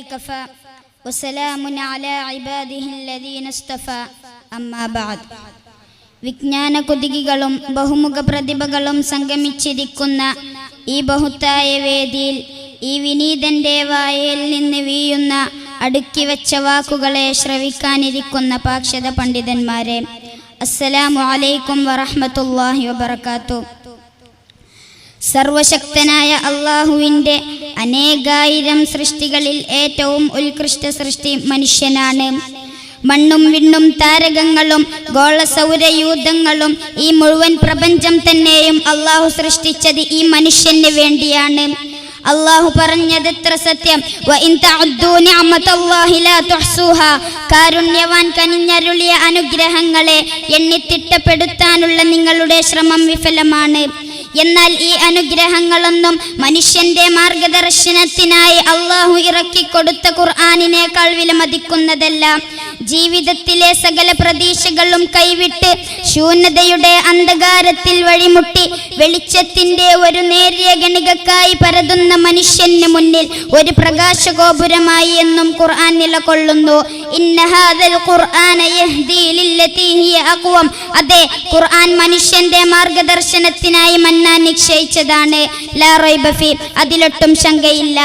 الذي كفى وسلام على عباده الذين اصطفى أما بعد. വിജ്ഞാന കുതികികളും ബഹുമുഖ പ്രതിഭകളും സംഗമിച്ചിരിക്കുന്ന ഈ ബഹുത്തായ വേദിയിൽ ഈ വിനീതന്റെ വായിൽ നിന്ന് വീഴുന്ന അടുക്കി വെച്ച വാക്കുകളെ ശ്രവിക്കാനിരിക്കുന്ന പാക്ഷത പണ്ഡിതന്മാരെ, അസ്സലാമു അലൈക്കും വറഹ്മത്തുള്ളാഹി വബറകാതുഹു. സർവശക്തനായ അല്ലാഹുവിൻ്റെ അനേകായിരം സൃഷ്ടികളിൽ ഏറ്റവും ഉത്കൃഷ്ട സൃഷ്ടി മനുഷ്യനാണ്. മണ്ണും വിണ്ണും താരകങ്ങളും ഗോളസൗരയൂഥങ്ങളും ഈ മുഴുവൻ പ്രപഞ്ചം തന്നെയും അള്ളാഹു സൃഷ്ടിച്ചത് ഈ മനുഷ്യന് വേണ്ടിയാണ്. അള്ളാഹു പറഞ്ഞത് എത്ര സത്യം! കാരുണ്യവാൻ കനിഞ്ഞരുളിയ അനുഗ്രഹങ്ങളെ എണ്ണിത്തിട്ടപ്പെടുത്താനുള്ള നിങ്ങളുടെ ശ്രമം വിഫലമാണ്. എന്നാൽ ഈ അനുഗ്രഹങ്ങളൊന്നും മനുഷ്യന്റെ മാർഗദർശനത്തിനായി അള്ളാഹു ഇറക്കിക്കൊടുത്ത ഖുർആനിനേക്കാൾ വിലമതിക്കുന്നതല്ല. ജീവിതത്തിലെ സകല പ്രതീക്ഷകളും കൈവിട്ട് ശൂന്യതയുടെ അന്ധകാരത്തിൽ വഴിമുട്ടി വെളിച്ചത്തിന്റെ ഒരു നേരിയ ഗണികക്കായി പരതുന്ന മനുഷ്യന് മുന്നിൽ ഒരു പ്രകാശഗോപുരമായി എന്നും ഖുർആൻ നിലകൊള്ളുന്നു. ഇന്ന ഹാദൽ ഖുർആന യഹ്ദീ ലില്ലതീ ഹിയ അഖ്വം. അതെ, ഖുർആൻ മനുഷ്യന്റെ മാർഗദർശനത്തിനായി മന്നാൻ നിശ്ചയിച്ചതാണ്. ലാ റൈബ ഫീ, അതിലൊട്ടും ശങ്കയില്ല.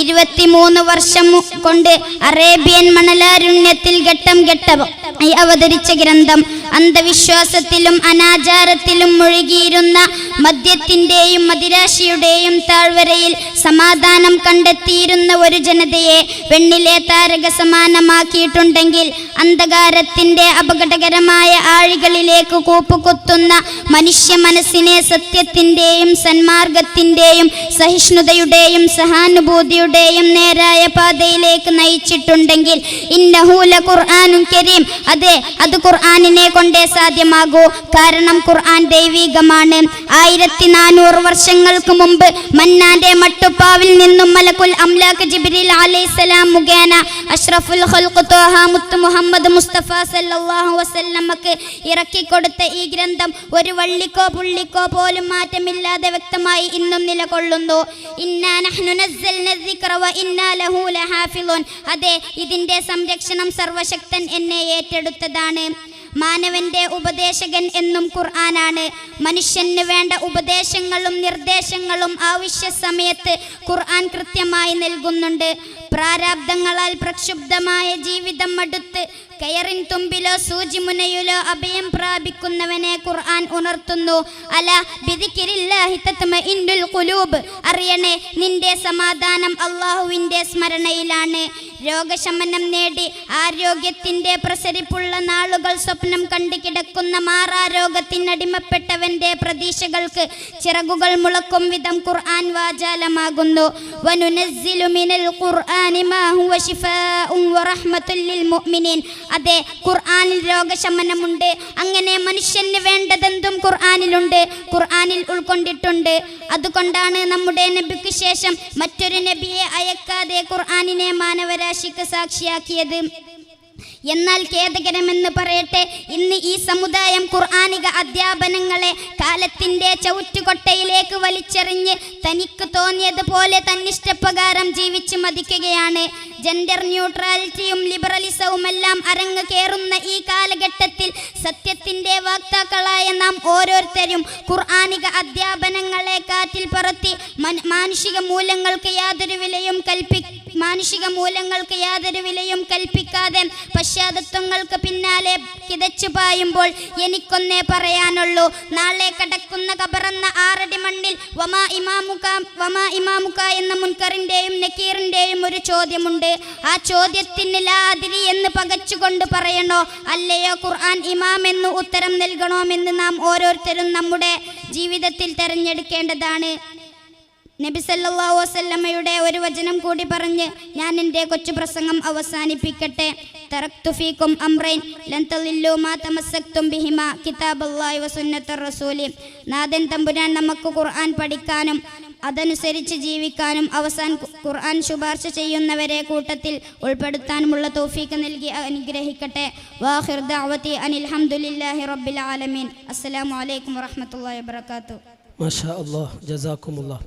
23 വർഷം കൊണ്ട് അറേബ്യൻ മണലാരുണ്യത്തിൽ ഘട്ടം ഘട്ടമായി അവതരിച്ച ഗ്രന്ഥം അന്ധവിശ്വാസത്തിലും അനാചാരത്തിലും മുഴുകിയിരുന്ന മദ്യത്തിന്റെയും മദിരാശിയുടെയും താഴ്വരയിൽ സമാധാനം കണ്ടെത്തിയിരുന്ന ഒരു ജനതയെ വെണ്ണിലെ താരക സമാനമാക്കിയിട്ടുണ്ടെങ്കിൽ അന്ധകാരത്തിന്റെ അപകടകരമായ ആഴികളിലേക്ക് കൂപ്പുകുത്തുന്ന മനുഷ്യ മനസ്സിനെ സത്യത്തിന്റെയും സന്മാർഗത്തിന്റെയും സഹിഷ്ണുതയുടെയും സഹാനുഭൂതിയുടെയും നേരായ പാതയിലേക്ക് നയിച്ചിട്ടുണ്ടെങ്കിൽ ഇന്നഹു ലഖുർആനുൻ കരീം. അതെ, അത് ഖുർആനിനെ കൊണ്ടേ സാധ്യമാകൂ. കാരണം ഖുർആൻ ദൈവികമാണ്. 1400 വർഷങ്ങൾക്ക് മുമ്പ് മന്നാന്റെ മട്ടുപ്പാവിൽ നിന്നും മലക്കുൽ അംലാക്ക് ജിബ്രീൽ അലൈഹിസ്സലാം മുഖേന അഷ്റഫുൽ ഖൽഖ് ത്വാഹ മുത്ത് മുഹമ്മദ് മുസ്തഫ സല്ലല്ലാഹു അലൈഹി വസല്ലമക്ക് ഇറക്കിക്കൊടുത്ത ഈ ഗ്രന്ഥം ഒരു വള്ളിക്കോ പുള്ളിക്കോ പോലും മാറ്റമില്ലാതെ വ്യക്തമായി ഇന്നും നിലകൊള്ളുന്നു. ഇന്നാ നഹ്നു നസ്സൽന ദിക്റ വ ഇന്നാ ലഹു ലഹാഫിളൂൻ. അതെ, ഇതിന്റെ സംരക്ഷണം സർവശക്തൻ എന്നെ ഏറ്റെടുത്തതാണ്. മാനവന്റെ ഉപദേശകൻ എന്നും ഖുർആനാണ്. മനുഷ്യന് വേണ്ട ഉപദേശങ്ങളും നിർദ്ദേശങ്ങളും ആവശ്യ സമയത്ത് ഖുർആൻ കൃത്യമായി നൽകുന്നുണ്ട്. പ്രാരാബ്ദങ്ങളാൽ പ്രക്ഷുബ്ധമായ ജീവിതം മടുത്ത് കയറിൻ തുമ്പിലോ സൂചിമുനയിലോ അഭയം പ്രാപിക്കുന്നവനെ ഖുർആൻ ഉണർത്തുന്നു. അല ബിദിക്രില്ലാഹി തത്മഇന്നുൽ ഖുലൂബ്. അറിയണേ, നിന്റെ സമാധാനം അല്ലാഹുവിൻ്റെ സ്മരണയിലാണ്. രോഗശമനം നേടി ആരോഗ്യത്തിന്റെ പ്രസരിപ്പുള്ള നാളുകൾ സ്വപ്നം കണ്ടു കിടക്കുന്ന മാറാരോഗത്തിനടിമപ്പെട്ടവന്റെ പ്രതീക്ഷകൾക്ക് ചിറകുകൾ മുളക്കും വിധം ഖുർആൻ വാചാലമാകുന്നു. വനുനസ്സിലു മിനൽ ഖുർആനി മാ ഹുവ ശിഫാഉൻ വറഹ്മത്തുൽ ലിൽ മുഅ്മിനീൻ. അതെ, ഖുർആനിൽ രോഗശമനമുണ്ട്. അങ്ങനെ മനുഷ്യന് വേണ്ടതെന്തും ഖുർആനിലുണ്ട്, ഖുർആനിൽ ഉൾക്കൊണ്ടിട്ടുണ്ട്. അതുകൊണ്ടാണ് നമ്മുടെ നബിക്ക് ശേഷം മറ്റൊരു നബിയെ അയക്കാതെ ഖുർആനിനെ മാനവരാശിക്ക് സാക്ഷിയാക്കിയത്. എന്നാൽ ഖേദകരമെന്ന് പറയട്ടെ, ഇന്ന് ഈ സമുദായം ഖുർആനിക അധ്യാപനങ്ങളെ കാലത്തിന്റെ ചവിറ്റുകൊട്ടയിലേക്ക് വലിച്ചെറിഞ്ഞ് തനിക്ക് തോന്നിയതുപോലെ തന്നിഷ്ടപ്രകാരം ജീവിച്ച് മതിക്കുകയാണ്. ജെൻഡർ ന്യൂട്രാലിറ്റിയും ലിബറലിസവും എല്ലാം അരങ്ങ് കയറുന്ന ഈ കാലഘട്ടത്തിൽ സത്യത്തിന്റെ വാക്താക്കളായ നാം ഓരോരുത്തരും ഖുർആനിക അധ്യാപനങ്ങളെ കാറ്റിൽ പറത്തി മാനുഷിക മൂല്യങ്ങൾക്ക് യാതൊരു വിലയും കൽപ്പിക്കാതെ പശ്ചാത്തലങ്ങൾക്ക് പിന്നാലെ കിതച്ചു പായുമ്പോൾ എനിക്കൊന്നേ പറയാനുള്ളൂ. നാളെ കടക്കുന്ന കബറന്ന 6 അടി മണ്ണിൽ വമാ ഇമാമുക എന്ന മുൻകറിന്റെയും നക്കീറിന്റെയും ഒരു ചോദ്യമുണ്ട്. ആ ചോദ്യത്തിന് ലാ അദ്രി എന്ന് പകച്ചുകൊണ്ട് പറയണോ, അല്ലയോ ഖുർആൻ ഇമാം എന്ന് ഉത്തരം നൽകണമെന്ന് നാം ഓരോരുത്തരും നമ്മുടെ ജീവിതത്തിൽ തിരഞ്ഞെടുക്കേണ്ടതാണ്. നബി സല്ലല്ലാഹു അലൈഹി വസല്ലമയുടെ ഒരു വചനം കൂടി പറഞ്ഞ് ഞാൻ എൻ്റെ കൊച്ചു പ്രസംഗം അവസാനിപ്പിക്കട്ടെ. തറക്തു ഫീക്കും അംറൈൻ ലൻ തളില്ലു മാ തമസ്സക്തും ബിഹിമാ കിതാബല്ലാഹി വ സുന്നത്തുർ റസൂലി. നാഥൻ തമ്പുരാൻ നമുക്ക് ഖുർആൻ പഠിക്കാനും അതനുസരിച്ച് ജീവിക്കാനും അവസാനം ഖുർആൻ ശുപാർശ ചെയ്യുന്നവരെ കൂട്ടത്തിൽ ഉൾപ്പെടുത്താനുമുള്ള തൗഫീഖ് നൽകി അനുഗ്രഹിക്കട്ടെ. വാഖിർ ദഅവതി അനിൽ ഹംദുലില്ലാഹി റബ്ബിൽ ആലമീൻ. അസ്സലാമു അലൈക്കും വറഹ്മത്തുള്ളാഹി വബറകാതുഹു. മാഷാ അല്ലാഹ്, ജസാക്കുമുല്ലാഹ്.